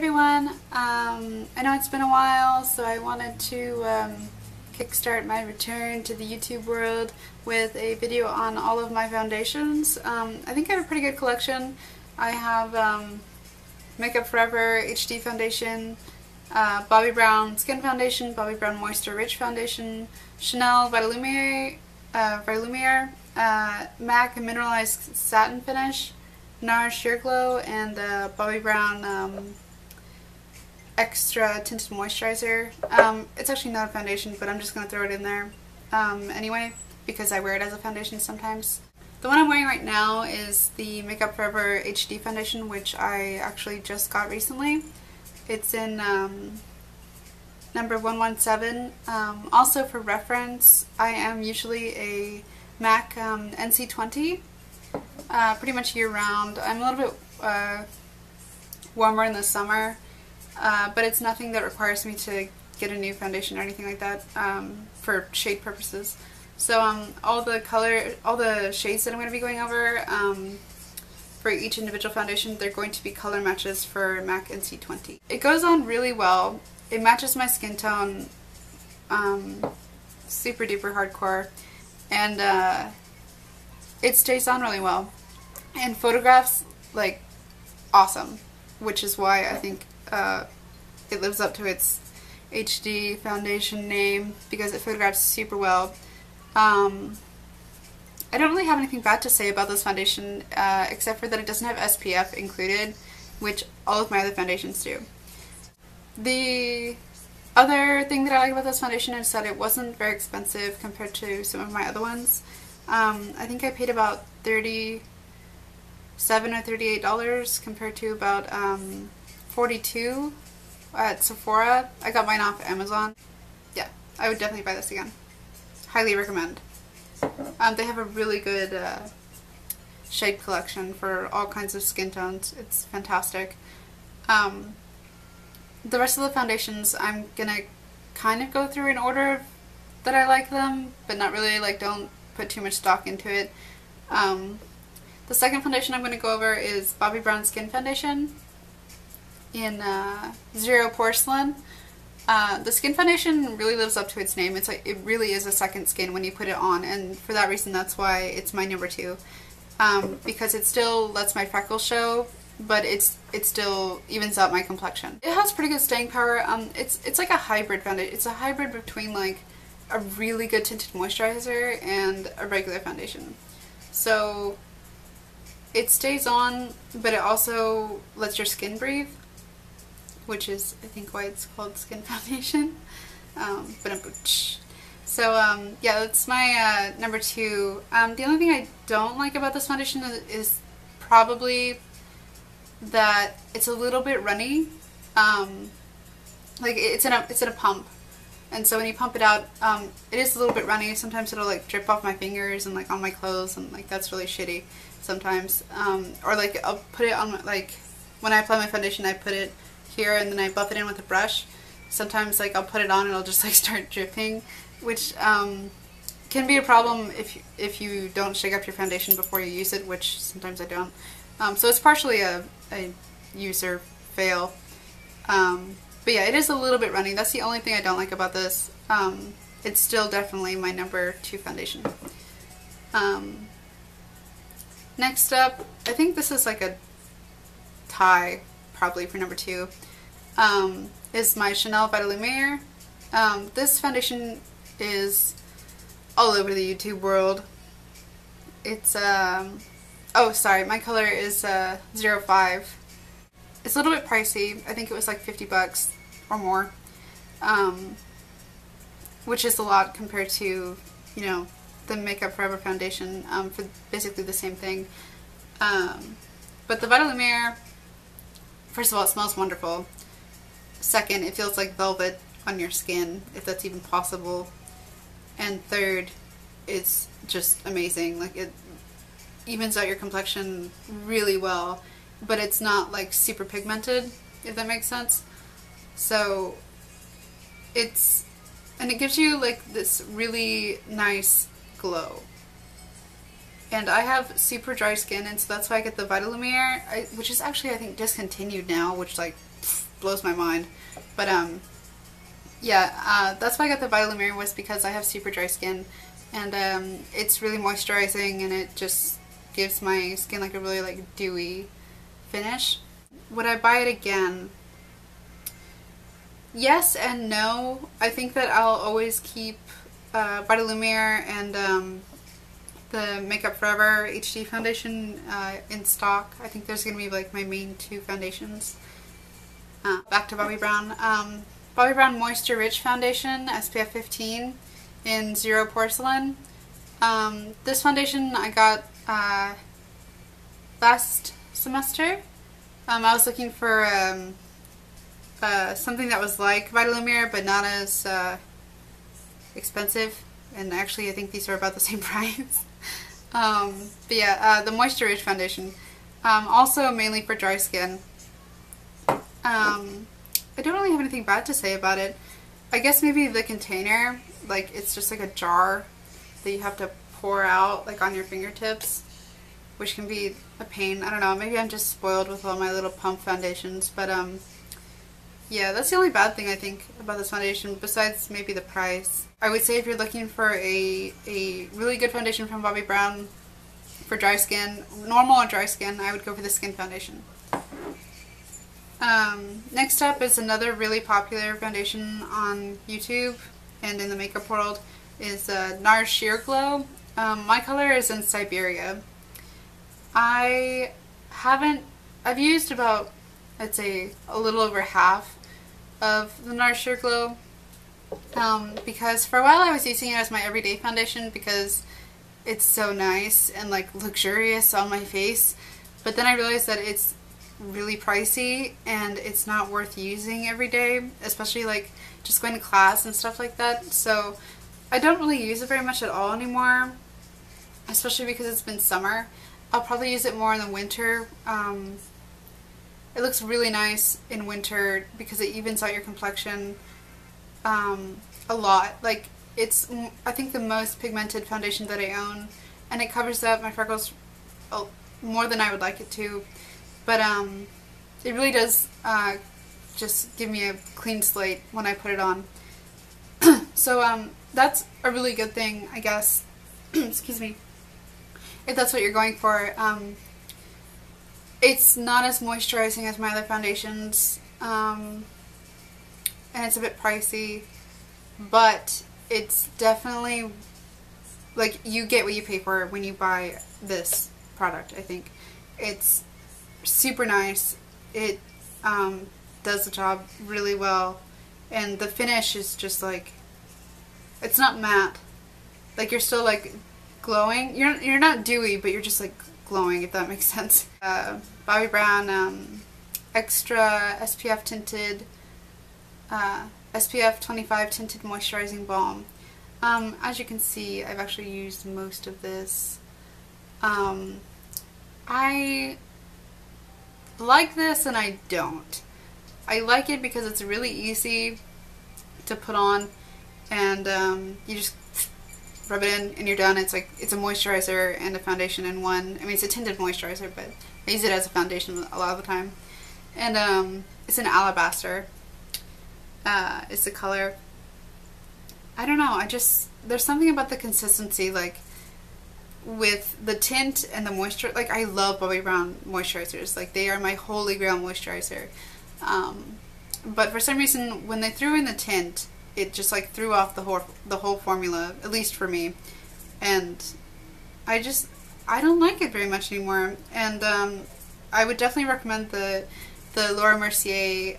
everyone, I know it's been a while, so I wanted to kickstart my return to the YouTube world with a video on all of my foundations. I think I have a pretty good collection. I have Makeup Forever HD Foundation, Bobbi Brown Skin Foundation, Bobbi Brown Moisture Rich Foundation, Chanel Vitalumiere, MAC Mineralize Satinfinish, NARS Sheer Glow, and Bobbi Brown Extra Tinted Moisturizer. It's actually not a foundation, but I'm just going to throw it in there anyway, because I wear it as a foundation sometimes. The one I'm wearing right now is the Makeup Forever HD Foundation, which I actually just got recently. It's in number 117. Also for reference, I am usually a MAC NC20, pretty much year round. I'm a little bit warmer in the summer, but it's nothing that requires me to get a new foundation or anything like that for shade purposes. So all the shades that I'm going to be going over for each individual foundation, they're going to be color matches for MAC NC20. It goes on really well. It matches my skin tone super duper hardcore, and it stays on really well. And photographs, like, awesome, which is why I think it lives up to its HD foundation name, because it photographs super well. I don't really have anything bad to say about this foundation, except for that it doesn't have SPF included, which all of my other foundations do. The other thing that I like about this foundation is that it wasn't very expensive compared to some of my other ones. I think I paid about $37 or $38 compared to about $42 at Sephora. I got mine off Amazon. Yeah, I would definitely buy this again. Highly recommend. They have a really good shade collection for all kinds of skin tones. It's fantastic. The rest of the foundations I'm gonna kind of go through in order that I like them, but not really, like, don't put too much stock into it. The second foundation I'm going to go over is Bobbi Brown Skin Foundation in Zero Porcelain. The skin foundation really lives up to its name. It's like, it really is a second skin when you put it on, and for that reason that's why it's my number 2. Because it still lets my freckles show, but it still evens out my complexion. It has pretty good staying power. It's like a hybrid foundation. It's a hybrid between like a really good tinted moisturizer and a regular foundation. So it stays on, but it also lets your skin breathe, which is, I think, why it's called skin foundation. So yeah, that's my number 2. The only thing I don't like about this foundation is probably that it's a little bit runny. Like, it's in a pump, and so when you pump it out, it is a little bit runny. Sometimes it'll like drip off my fingers and like on my clothes, and like that's really shitty sometimes. Or like I'll put it on my, like when I apply my foundation, I put it here and then I buff it in with a brush. Sometimes like I'll put it on and it'll just like start dripping, which can be a problem if you don't shake up your foundation before you use it, which sometimes I don't. So it's partially a user fail. But yeah, it is a little bit runny. That's the only thing I don't like about this. It's still definitely my number 2 foundation. Next up, I think this is like a tie probably for number 2, is my Chanel Vitalumiere. This foundation is all over the YouTube world. It's, oh sorry, my color is 05. It's a little bit pricey. I think it was like $50 or more, which is a lot compared to, you know, the Makeup Forever foundation for basically the same thing. But the Vitalumiere, first of all, it smells wonderful. Second, it feels like velvet on your skin, if that's even possible. And third, it's just amazing. Like, it evens out your complexion really well, but it's not like super pigmented, if that makes sense. So it gives you like this really nice glow. And I have super dry skin, and so that's why I get the Vitalumiere, which is actually, I think, discontinued now, which, like, blows my mind. But yeah, that's why I got the Vitalumiere, was because I have super dry skin, and it's really moisturizing, and it just gives my skin like a really like dewy finish. Would I buy it again? Yes and no. I think that I'll always keep Vitalumiere and the Makeup Forever HD foundation in stock. I think there's going to be like my main two foundations. Back to Bobbi Brown. Bobbi Brown Moisture Rich Foundation, SPF 15 in Zero Porcelain. This foundation I got last semester. I was looking for something that was like Vitalumiere but not as expensive, and actually I think these are about the same price. But yeah, the Moisture Rich Foundation, also mainly for dry skin. I don't really have anything bad to say about it. I guess maybe the container, like it's just like a jar that you have to pour out like on your fingertips, which can be a pain. I don't know, maybe I'm just spoiled with all my little pump foundations, but yeah, that's the only bad thing I think about this foundation, besides maybe the price. I would say if you're looking for a really good foundation from Bobbi Brown for dry skin, normal or dry skin, I would go for the Skin Foundation. Next up is another really popular foundation on YouTube and in the makeup world, is NARS Sheer Glow. My color is in Siberia. I've used about, I'd say, a little over half of the NARS Sheer Glow, because for a while I was using it as my everyday foundation because it's so nice and like luxurious on my face, but then I realized that it's really pricey and it's not worth using every day, especially like just going to class and stuff like that. So I don't really use it very much at all anymore, especially because it's been summer. I'll probably use it more in the winter. It looks really nice in winter because it evens out your complexion a lot. Like, it's, I think, the most pigmented foundation that I own, and it covers up my freckles more than I would like it to. But it really does just give me a clean slate when I put it on. So that's a really good thing, I guess. Excuse me. If that's what you're going for. It's not as moisturizing as my other foundations, and it's a bit pricey, but it's definitely, like, you get what you pay for when you buy this product, I think. It's super nice. It does the job really well, and the finish is just like, it's not matte. Like, you're still like glowing. You're not dewy, but you're just like glowing, if that makes sense. Bobbi Brown Extra SPF Tinted SPF 25 Tinted Moisturizing Balm. As you can see, I've actually used most of this. I like this and I don't. I like it because it's really easy to put on, and you just rub it in and you're done. It's like, it's a moisturizer and a foundation in one. I mean, it's a tinted moisturizer, but I use it as a foundation a lot of the time. And it's an Alabaster. It's the color. I don't know, there's something about the consistency, like, with the tint and the moisture. Like, I love Bobbi Brown moisturizers. Like, they are my holy grail moisturizer. But for some reason, when they threw in the tint, it just like threw off the whole formula, at least for me. And I don't like it very much anymore. And I would definitely recommend the Laura Mercier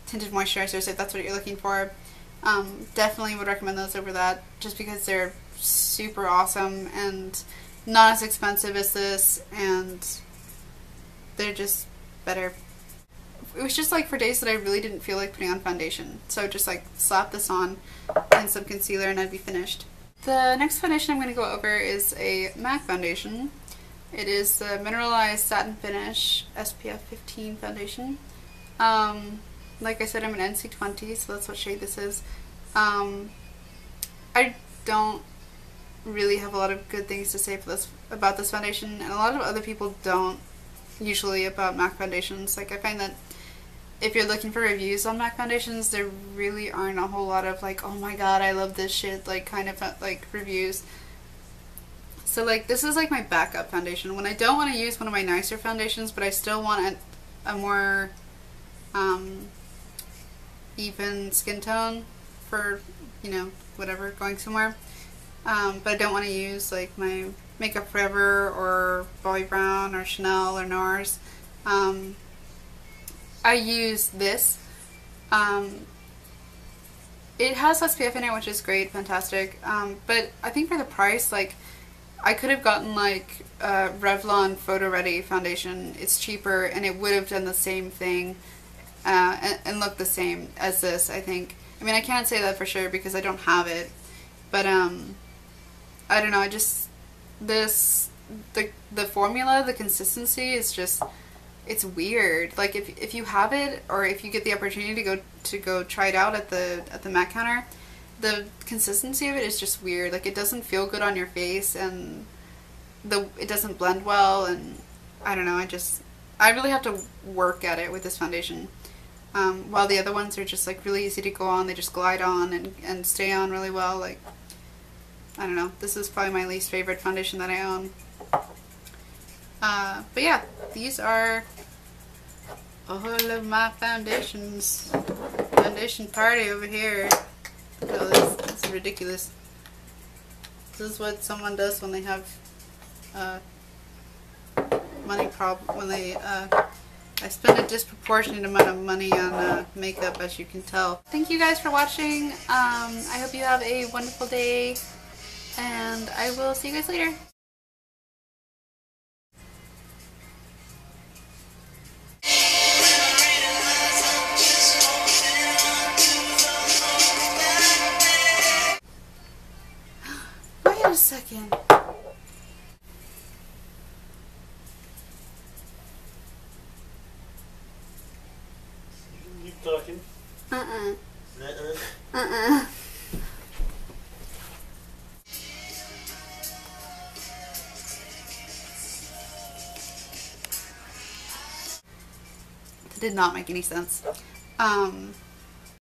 tinted moisturizers if that's what you're looking for. Definitely would recommend those over that, just because they're super awesome and not as expensive as this, and they're just better. It was just like for days that I really didn't feel like putting on foundation, so just like slap this on and some concealer and I'd be finished. The next foundation I'm going to go over is a MAC foundation. It is the Mineralize Satinfinish SPF 15 foundation. Like I said, I'm an NC20, so that's what shade this is. I don't really have a lot of good things to say about this foundation, and a lot of other people don't usually about MAC foundations. Like, I find that if you're looking for reviews on MAC foundations, there really aren't a whole lot of like, oh my god, I love this shit, like kind of like reviews. So like this is like my backup foundation when I don't want to use one of my nicer foundations, but I still want a more even skin tone for, you know, whatever, going somewhere. But I don't want to use like my Makeup Forever or Bobbi Brown or Chanel or NARS. I use this. It has SPF in it, which is great, fantastic. But I think for the price, like, I could have gotten like a Revlon Photo Ready foundation. It's cheaper and it would have done the same thing and looked the same as this, I think. I mean, I can't say that for sure because I don't have it. But I don't know, I just, the formula, the consistency is just, it's weird. Like if you have it, or if you get the opportunity to go try it out at the MAC counter, the consistency of it is just weird. Like it doesn't feel good on your face, and it doesn't blend well, and I don't know, I really have to work at it with this foundation. While the other ones are just like really easy to go on, they just glide on and stay on really well. Like, I don't know, this is probably my least favorite foundation that I own. But yeah, these are all of my foundations. Foundation party over here. Oh, this is ridiculous. This is what someone does when they have money problem. When they I spend a disproportionate amount of money on makeup, as you can tell. Thank you guys for watching. I hope you have a wonderful day, and I will see you guys later. Wait a second. Keep talking. That did not make any sense.